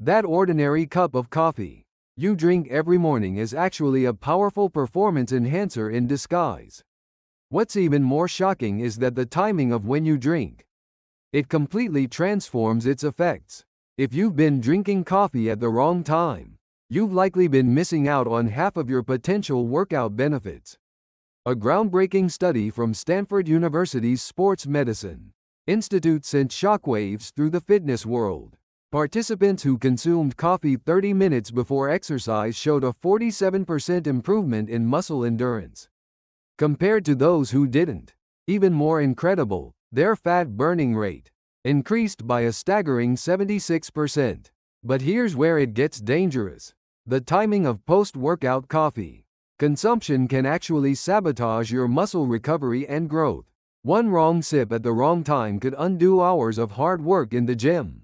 That ordinary cup of coffee you drink every morning is actually a powerful performance enhancer in disguise. What's even more shocking is that the timing of when you drink it completely transforms its effects. If you've been drinking coffee at the wrong time, you've likely been missing out on half of your potential workout benefits. A groundbreaking study from Stanford University's Sports Medicine Institute sent shockwaves through the fitness world. Participants who consumed coffee 30 minutes before exercise showed a 47% improvement in muscle endurance compared to those who didn't. Even more incredible, their fat burning rate increased by a staggering 76%. But here's where it gets dangerous. The timing of post-workout coffee consumption can actually sabotage your muscle recovery and growth. One wrong sip at the wrong time could undo hours of hard work in the gym.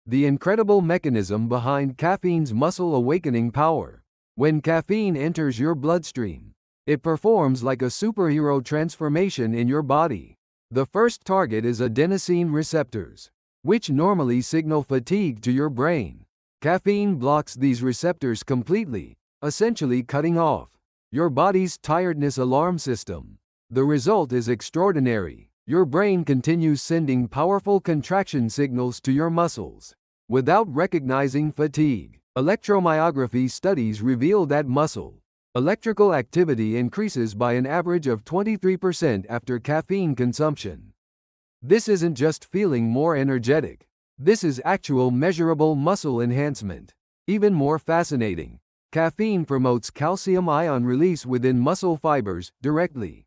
The incredible mechanism behind caffeine's muscle awakening power. When caffeine enters your bloodstream, it performs like a superhero transformation in your body. The first target is adenosine receptors, which normally signal fatigue to your brain. Caffeine blocks these receptors completely, essentially cutting off your body's tiredness alarm system. The result is extraordinary. Your brain continues sending powerful contraction signals to your muscles without recognizing fatigue. Electromyography studies reveal that muscle electrical activity increases by an average of 23% after caffeine consumption. This isn't just feeling more energetic. This is actual measurable muscle enhancement. Even more fascinating, caffeine promotes calcium ion release within muscle fibers directly,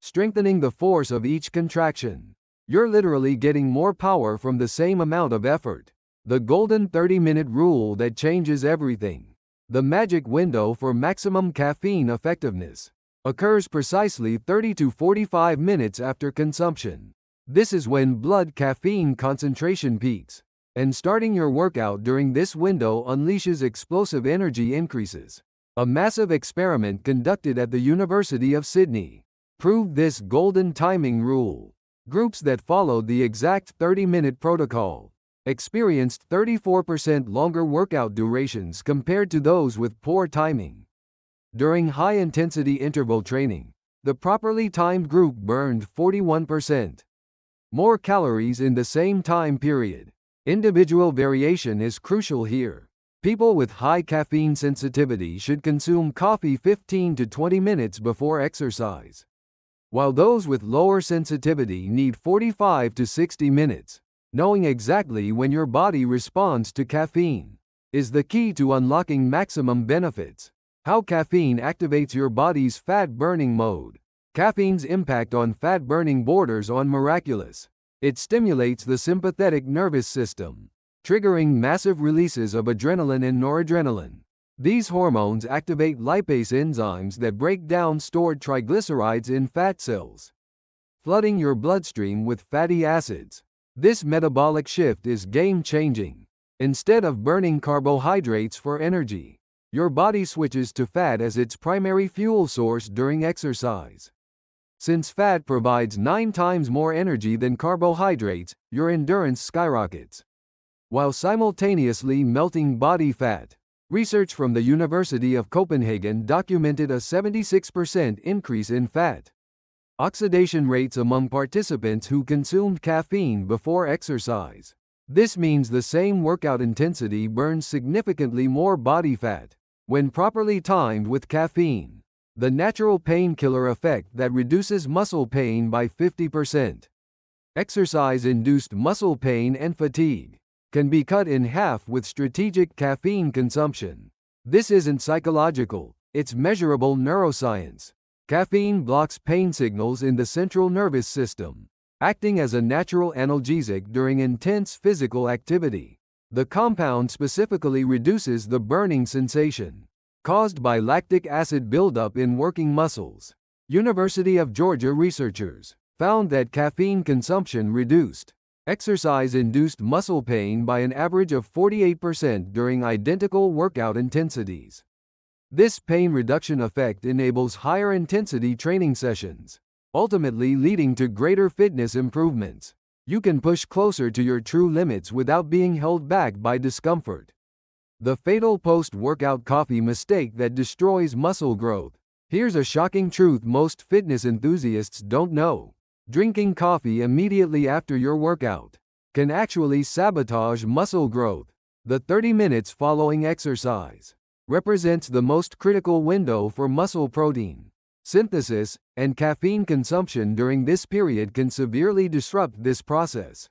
strengthening the force of each contraction. You're literally getting more power from the same amount of effort. The golden 30-minute rule that changes everything. The magic window for maximum caffeine effectiveness occurs precisely 30 to 45 minutes after consumption. This is when blood caffeine concentration peaks, and starting your workout during this window unleashes explosive energy increases. A massive experiment conducted at the University of Sydney proved this golden timing rule. Groups that followed the exact 30-minute protocol experienced 34% longer workout durations compared to those with poor timing. During high-intensity interval training, the properly timed group burned 41% more calories in the same time period. Individual variation is crucial here. People with high caffeine sensitivity should consume coffee 15 to 20 minutes before exercise, while those with lower sensitivity need 45 to 60 minutes. Knowing exactly when your body responds to caffeine is the key to unlocking maximum benefits. How caffeine activates your body's fat-burning mode. Caffeine's impact on fat-burning borders on miraculous. It stimulates the sympathetic nervous system, triggering massive releases of adrenaline and noradrenaline. These hormones activate lipase enzymes that break down stored triglycerides in fat cells, flooding your bloodstream with fatty acids. This metabolic shift is game-changing. Instead of burning carbohydrates for energy, your body switches to fat as its primary fuel source during exercise. Since fat provides 9 times more energy than carbohydrates, your endurance skyrockets, while simultaneously melting body fat. Research from the University of Copenhagen documented a 76% increase in fat oxidation rates among participants who consumed caffeine before exercise. This means the same workout intensity burns significantly more body fat when properly timed with caffeine. The natural painkiller effect that reduces muscle pain by 50%. Exercise-induced muscle pain and fatigue can be cut in half with strategic caffeine consumption. This isn't psychological, it's measurable neuroscience. Caffeine blocks pain signals in the central nervous system, acting as a natural analgesic during intense physical activity. The compound specifically reduces the burning sensation caused by lactic acid buildup in working muscles. University of Georgia researchers found that caffeine consumption reduced exercise-induced muscle pain by an average of 48% during identical workout intensities. This pain reduction effect enables higher intensity training sessions, ultimately leading to greater fitness improvements. You can push closer to your true limits without being held back by discomfort. The fatal post-workout coffee mistake that destroys muscle growth. Here's a shocking truth most fitness enthusiasts don't know. Drinking coffee immediately after your workout can actually sabotage muscle growth. The 30 minutes following exercise represents the most critical window for muscle protein synthesis, and caffeine consumption during this period can severely disrupt this process.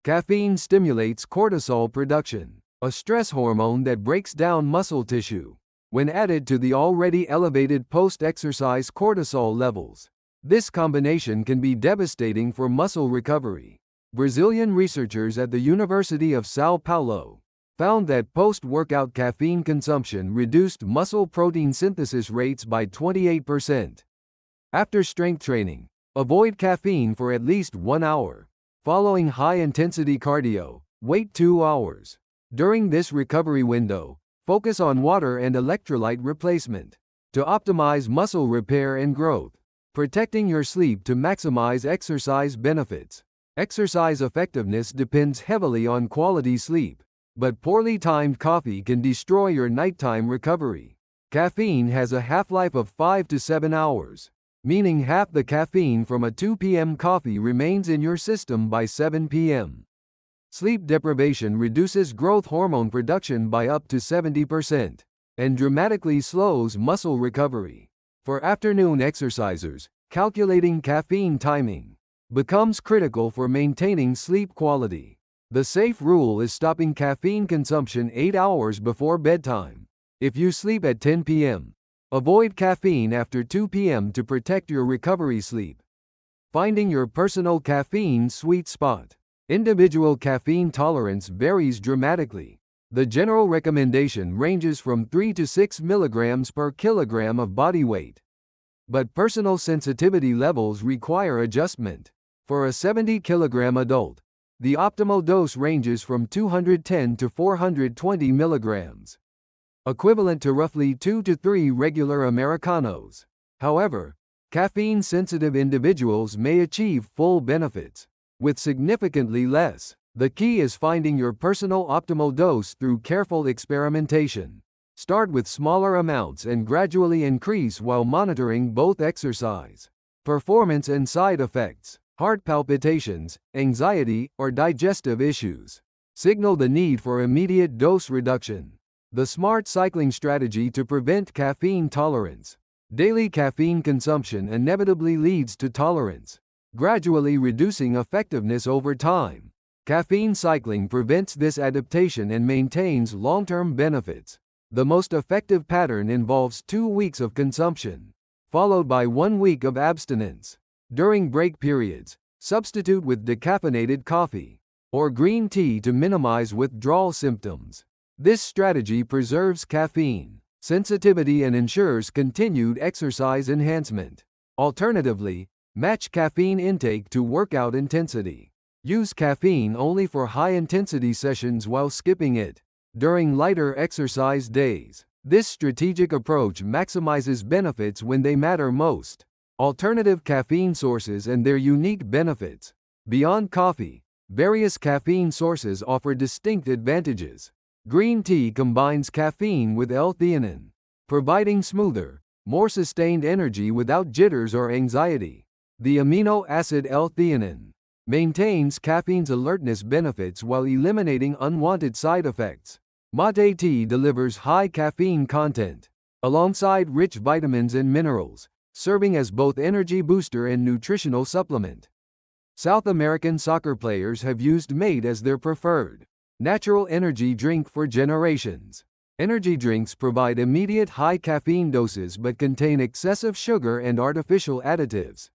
Caffeine stimulates cortisol production, a stress hormone that breaks down muscle tissue. When added to the already elevated post-exercise cortisol levels, this combination can be devastating for muscle recovery. Brazilian researchers at the University of São Paulo found that post-workout caffeine consumption reduced muscle protein synthesis rates by 28%. After strength training, avoid caffeine for at least 1 hour. Following high-intensity cardio, wait 2 hours. During this recovery window, focus on water and electrolyte replacement to optimize muscle repair and growth. Protecting your sleep to maximize exercise benefits. Exercise effectiveness depends heavily on quality sleep, but poorly timed coffee can destroy your nighttime recovery. Caffeine has a half-life of 5 to 7 hours, meaning half the caffeine from a 2 p.m. coffee remains in your system by 7 p.m. Sleep deprivation reduces growth hormone production by up to 70% and dramatically slows muscle recovery. For afternoon exercisers, calculating caffeine timing becomes critical for maintaining sleep quality. The safe rule is stopping caffeine consumption 8 hours before bedtime. If you sleep at 10 p.m., avoid caffeine after 2 p.m. to protect your recovery sleep. Finding your personal caffeine sweet spot. Individual caffeine tolerance varies dramatically. The general recommendation ranges from 3 to 6 milligrams per kilogram of body weight. But personal sensitivity levels require adjustment. For a 70-kilogram adult, the optimal dose ranges from 210 to 420 milligrams, equivalent to roughly 2 to 3 regular Americanos. However, caffeine-sensitive individuals may achieve full benefits with significantly less. The key is finding your personal optimal dose through careful experimentation. Start with smaller amounts and gradually increase while monitoring both exercise performance and side effects. Heart palpitations, anxiety, or digestive issues signal the need for immediate dose reduction. The smart cycling strategy to prevent caffeine tolerance. Daily caffeine consumption inevitably leads to tolerance, gradually reducing effectiveness over time. Caffeine cycling prevents this adaptation and maintains long-term benefits. The most effective pattern involves 2 weeks of consumption, followed by 1 week of abstinence. During break periods, substitute with decaffeinated coffee or green tea to minimize withdrawal symptoms. This strategy preserves caffeine sensitivity and ensures continued exercise enhancement. Alternatively, match caffeine intake to workout intensity. Use caffeine only for high-intensity sessions while skipping it during lighter exercise days. This strategic approach maximizes benefits when they matter most. Alternative caffeine sources and their unique benefits. Beyond coffee, various caffeine sources offer distinct advantages. Green tea combines caffeine with L-theanine, providing smoother, more sustained energy without jitters or anxiety. The amino acid L-theanine maintains caffeine's alertness benefits while eliminating unwanted side effects. Mate tea delivers high caffeine content, alongside rich vitamins and minerals, serving as both energy booster and nutritional supplement. South American soccer players have used mate as their preferred natural energy drink for generations. Energy drinks provide immediate high caffeine doses but contain excessive sugar and artificial additives,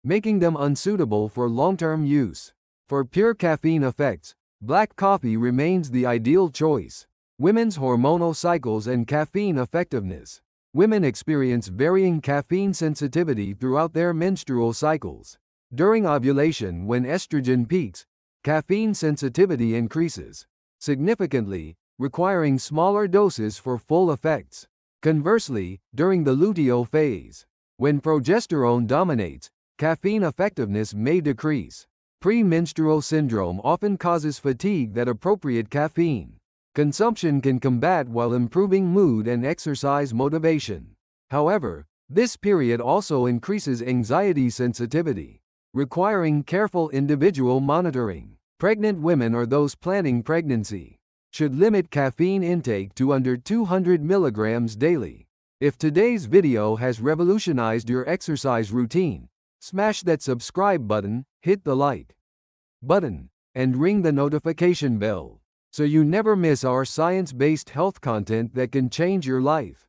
making them unsuitable for long-term use. For pure caffeine effects, black coffee remains the ideal choice. Women's hormonal cycles and caffeine effectiveness. Women experience varying caffeine sensitivity throughout their menstrual cycles. During ovulation, when estrogen peaks, caffeine sensitivity increases significantly, requiring smaller doses for full effects. Conversely, during the luteal phase, when progesterone dominates, caffeine effectiveness may decrease. Premenstrual syndrome often causes fatigue that appropriate caffeine consumption can combat while improving mood and exercise motivation. However, this period also increases anxiety sensitivity, requiring careful individual monitoring. Pregnant women or those planning pregnancy should limit caffeine intake to under 200 milligrams daily. If today's video has revolutionized your exercise routine, smash that subscribe button, hit the like button, and ring the notification bell so you never miss our science-based health content that can change your life.